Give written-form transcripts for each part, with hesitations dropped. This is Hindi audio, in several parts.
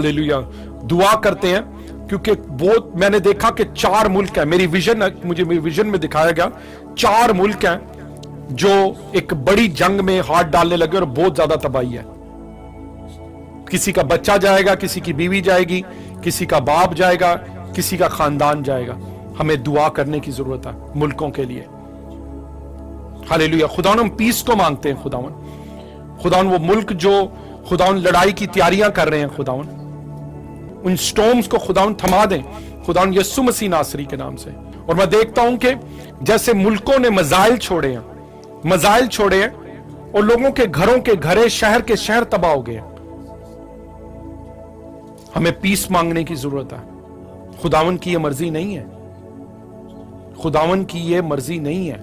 हालेलुया। दुआ करते हैं क्योंकि वो मैंने देखा कि 4 मुल्क हैं, मुझे मेरी विजन में दिखाया गया 4 मुल्क हैं जो एक बड़ी जंग में हाथ डालने लगे और बहुत ज्यादा तबाही है। किसी का बच्चा जाएगा, किसी की बीवी जाएगी, किसी का बाप जाएगा, किसी का खानदान जाएगा। हमें दुआ करने की जरूरत है मुल्कों के लिए। हालेलुया। खुदावन हम पीस को मांगते हैं। खुदावन वो मुल्क जो खुदावन लड़ाई की तैयारियां कर रहे हैं, खुदावन उन स्टॉर्म्स को खुदावन थमा दें, खुदावन यीशु मसीह नासरी के नाम से। और मैं देखता हूं कि जैसे मुल्कों ने मजाइल छोड़े हैं और लोगों के घरों के घरे, शहर के शहर तबाह हो गए। हमें पीस मांगने की जरूरत है। खुदावन की यह मर्जी नहीं है, खुदावन की यह मर्जी नहीं है।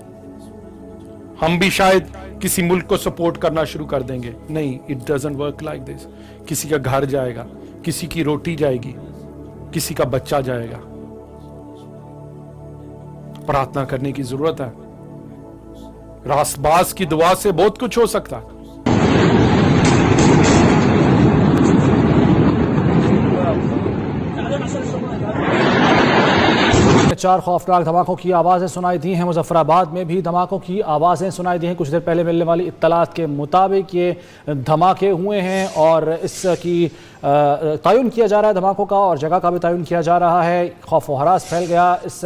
हम भी शायद किसी मुल्क को सपोर्ट करना शुरू कर देंगे। नहीं, it doesn't work like this. किसी का घर जाएगा, किसी की रोटी जाएगी, किसी का बच्चा जाएगा। प्रार्थना करने की जरूरत है। रासबाज की दुआ से बहुत कुछ हो सकता है। 4 खौफनाक धमाकों की आवाज़ें सुनाई दी हैं। मुजफ्फराबाद में भी धमाकों की आवाज़ें सुनाई दी हैं। कुछ देर पहले मिलने वाली इत्तलात के मुताबिक ये धमाके हुए हैं और इसकी तयन किया जा रहा है धमाकों का, और जगह का भी तयन किया जा रहा है। खौफ व हरास फैल गया इस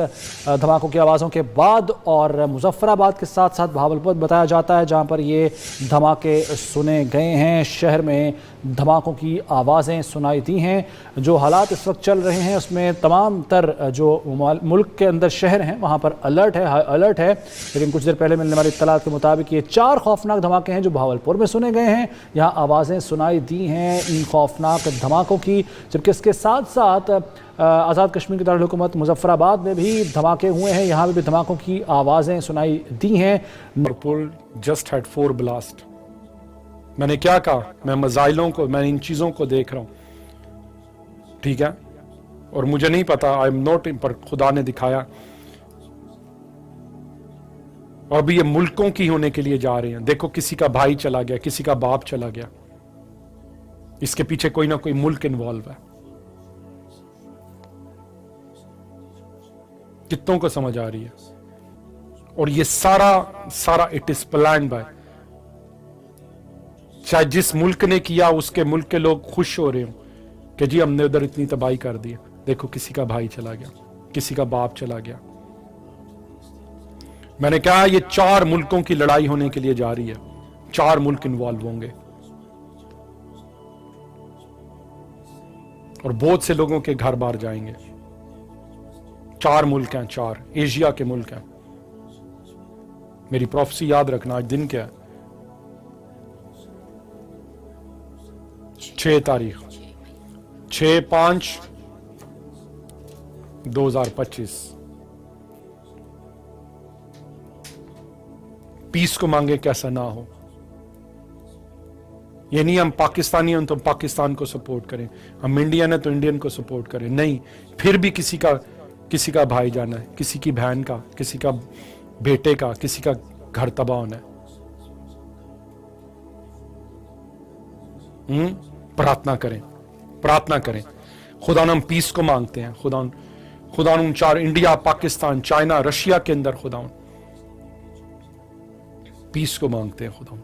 धमाकों की आवाज़ों के बाद। और मुजफ्फराबाद के साथ साथ भावलपुर बताया जाता है जहाँ पर ये धमाके सुने गए हैं। शहर में धमाकों की आवाज़ें सुनाई दी हैं। जो हालात इस वक्त चल रहे हैं उसमें तमाम तर जो मुल्क के अंदर शहर हैं वहाँ पर अलर्ट है, हाई अलर्ट है। लेकिन कुछ देर पहले मिलने वाली इत्तलात के मुताबिक ये 4 खौफनाक धमाके हैं जो भावलपुर में सुने गए हैं। यहाँ आवाज़ें सुनाई दी हैं इन खौफनाक धमाकों की। जबकि इसके साथ साथ आज़ाद कश्मीर की दारुल हुकूमत मुजफ्फराबाद में भी धमाके हुए हैं। यहाँ भी धमाकों की आवाज़ें सुनाई दी हैं। Bahawalpur just had 4 blast. मैंने क्या कहा, मैं मजाइलों को, मैं इन चीजों को देख रहा हूं, ठीक है, और मुझे नहीं पता, आई एम नॉट, पर खुदा ने दिखाया। और अभी ये मुल्कों की होने के लिए जा रहे हैं। देखो, किसी का भाई चला गया, किसी का बाप चला गया, इसके पीछे कोई ना कोई मुल्क इन्वॉल्व है। कितनों को समझ आ रही है? और ये सारा इट इज प्लान्ड बाय, चाहे जिस मुल्क ने किया उसके मुल्क के लोग खुश हो रहे हो कि जी हमने उधर इतनी तबाही कर दी। देखो, किसी का भाई चला गया, किसी का बाप चला गया। मैंने कहा ये 4 मुल्कों की लड़ाई होने के लिए जा रही है। 4 मुल्क इन्वॉल्व होंगे और बहुत से लोगों के घर बार जाएंगे। 4 मुल्क हैं, 4 एशिया के मुल्क हैं। मेरी प्रोफेसी याद रखना, आज दिन क्या है? 6 तारीख 6/5/2025। पीस को मांगे कैसा ना हो। ये नहीं हम पाकिस्तानी हैं तो पाकिस्तान को सपोर्ट करें, हम इंडियन है तो इंडियन को सपोर्ट करें। नहीं, फिर भी किसी का भाई जाना है, किसी की बहन का, किसी का बेटे का, किसी का घर तबाह होना है। प्रार्थना करें। खुदा हम पीस को मांगते हैं। खुदा उन 4 इंडिया, पाकिस्तान, चाइना, रशिया के अंदर खुदा पीस को मांगते हैं। खुदा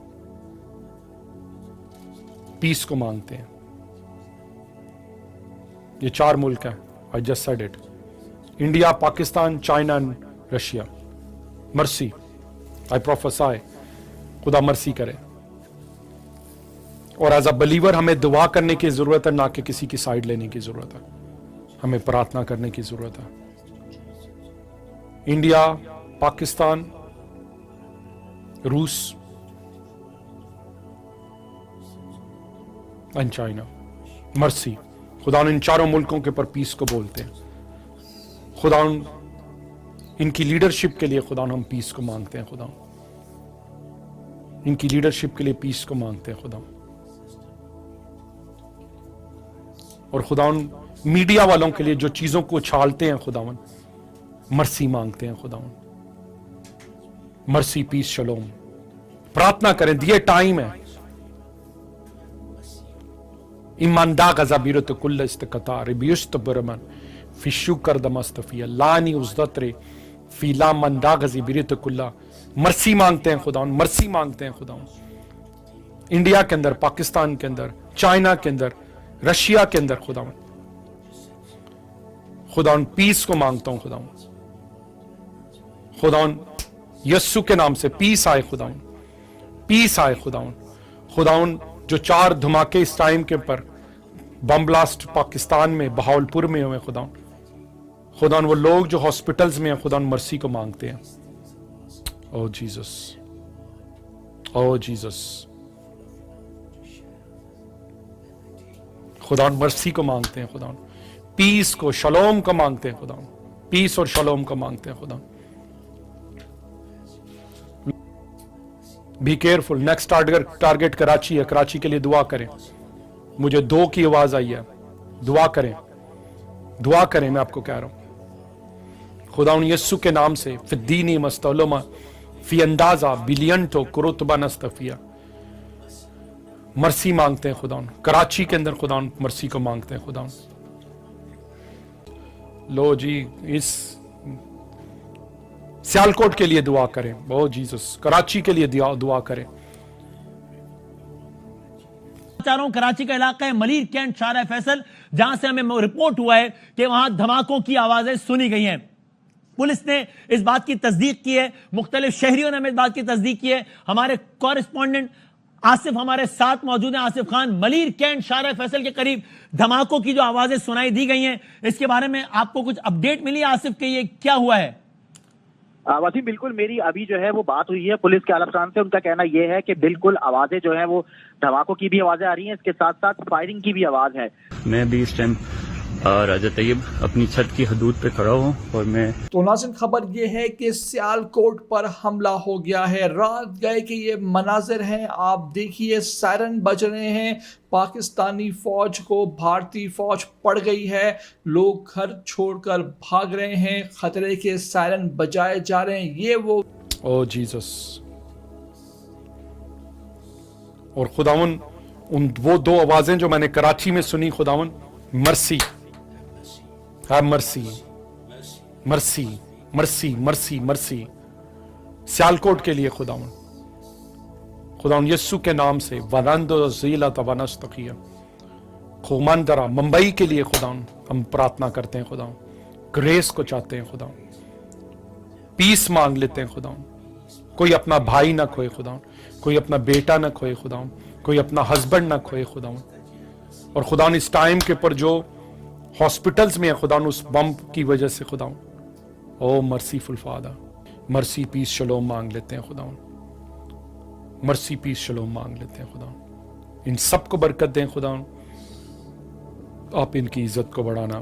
पीस को मांगते हैं। ये 4 मुल्क हैं, I just said it, India, Pakistan, China and Russia. Mercy, आई प्रोफेसाई, खुदा मर्सी करे। और एज अ बिलीवर हमें दुआ करने की जरूरत है, ना कि किसी की साइड लेने की जरूरत है। हमें प्रार्थना करने की जरूरत है। इंडिया, पाकिस्तान, रूस एंड चाइना, मर्सी। खुदा इन 4 मुल्कों के ऊपर पीस को बोलते हैं। खुदा इनकी लीडरशिप के लिए खुदा हम पीस को मांगते हैं। खुदा इनकी लीडरशिप के लिए पीस को मांगते हैं। खुदा और खुदावन मीडिया वालों के लिए जो चीजों को उछालते हैं, खुदावन मर्सी मांगते हैं। खुदावन मर्सी, पीस, शलोम। प्रार्थना करें, दिए टाइम है। Imanda gazabirat kulla istakata ribiyust burman fishu kardamastafia लानी उज़दतरे फीला मंदा गज़ीबिरत कुल्ला। मर्सी मांगते हैं खुदा, मर्सी मांगते हैं खुदा। इंडिया के अंदर, पाकिस्तान के अंदर, चाइना के अंदर, रशिया के अंदर खुदा, खुदा पीस को मांगता हूं खुदा। खुदा यस्सु के नाम से पीस आए खुदा, पीस आए खुदा। खुदा जो 4 धमाके इस टाइम के ऊपर बम ब्लास्ट पाकिस्तान में बहावलपुर में हुए खुदा, खुदा वो लोग जो हॉस्पिटल्स में हैं खुदा मर्सी को मांगते हैं। ओ जीसस, ओ जीसस, खुदा मर्सी को मांगते हैं खुदा, पीस को, शलोम को मांगते हैं खुदा, पीस और शलोम को मांगते हैं खुदा। Be careful. Next target Karachi है, कराची के लिए दुआ करें। मुझे 2 की आवाज आई है, दुआ करें, दुआ करें। मैं आपको कह रहा हूं खुदा यस्सु के नाम से फिद्दीनी मस्तलमा फी अंदाजा बिलियन तो कुरुतबा नस्तफिया मर्सी मांगते हैं खुदा। कराची के अंदर खुदा मर्सी को मांगते हैं खुदा। लो जी, इस सियालकोट के लिए दुआ करें। ओ जीसस, कराची के लिए दुआ करें। कराची का इलाका है मलीर कैंट शारा फैसल, जहां से हमें रिपोर्ट हुआ है कि वहां धमाकों की आवाजें सुनी गई हैं। पुलिस ने इस बात की तस्दीक की है, मुख्तलिफ शहरियों ने हमें इस बात की तस्दीक की है। हमारे कॉरेस्पॉन्डेंट आसिफ हमारे साथ मौजूद हैं। आसिफ खान, मलीर कैंट शारा फैसल के करीब धमाकों की जो आवाजें सुनाई दी गई हैं, इसके बारे में आपको कुछ अपडेट मिली आसिफ के ये क्या हुआ है? वसीम, बिल्कुल मेरी अभी जो है वो बात हुई है पुलिस के आला अफसरान से। उनका कहना यह है कि बिल्कुल आवाजें जो है वो धमाकों की भी आवाजें आ रही हैं, इसके साथ साथ फायरिंग की भी आवाज है। मैं भी इस टाइम राजा तैयब अपनी छत की हदूद पे खड़ा हूँ और मैं तो नाज़रीन, खबर ये है कि सियालकोट पर हमला हो गया है। रात गए के ये मनाजिर हैं, आप देखिए सायरन बज रहे हैं। पाकिस्तानी फौज को भारतीय फौज पड़ गई है, लोग घर छोड़कर भाग रहे हैं, खतरे के सायरन बजाए जा रहे हैं। ये वो ओ जीसस, और खुदावन वो 2 आवाजें जो मैंने कराची में सुनी, खुदावन mercy, have mercy, mercy, mercy, mercy, mercy. Sialkot के लिए खुदावन, खुदावन यस्सु के नाम से वनंदो ज़ीला तवनस्तकिया खुमानदरा मुंबई के लिए खुदावन हम प्रार्थना करते हैं। खुदावन ग्रेस को चाहते हैं, खुदावन पीस मांग लेते हैं। खुदावन कोई अपना भाई ना खोए, खुदावन कोई अपना बेटा ना खोए, खुदावन कोई अपना हस्बैंड ना खोए खुदावन। और खुदावन इस टाइम के ऊपर जो हॉस्पिटल्स में है खुदावन उस बम की वजह से खुदावन, ओ मर्सीफुल फादर, मर्सी पीस शलोम मांग लेते हैं खुदावन, मर्सी पीस शलोम मांग लेते हैं खुदावन। इन सबको बरकत दें खुदावन, आप इनकी इज्जत को बढ़ाना।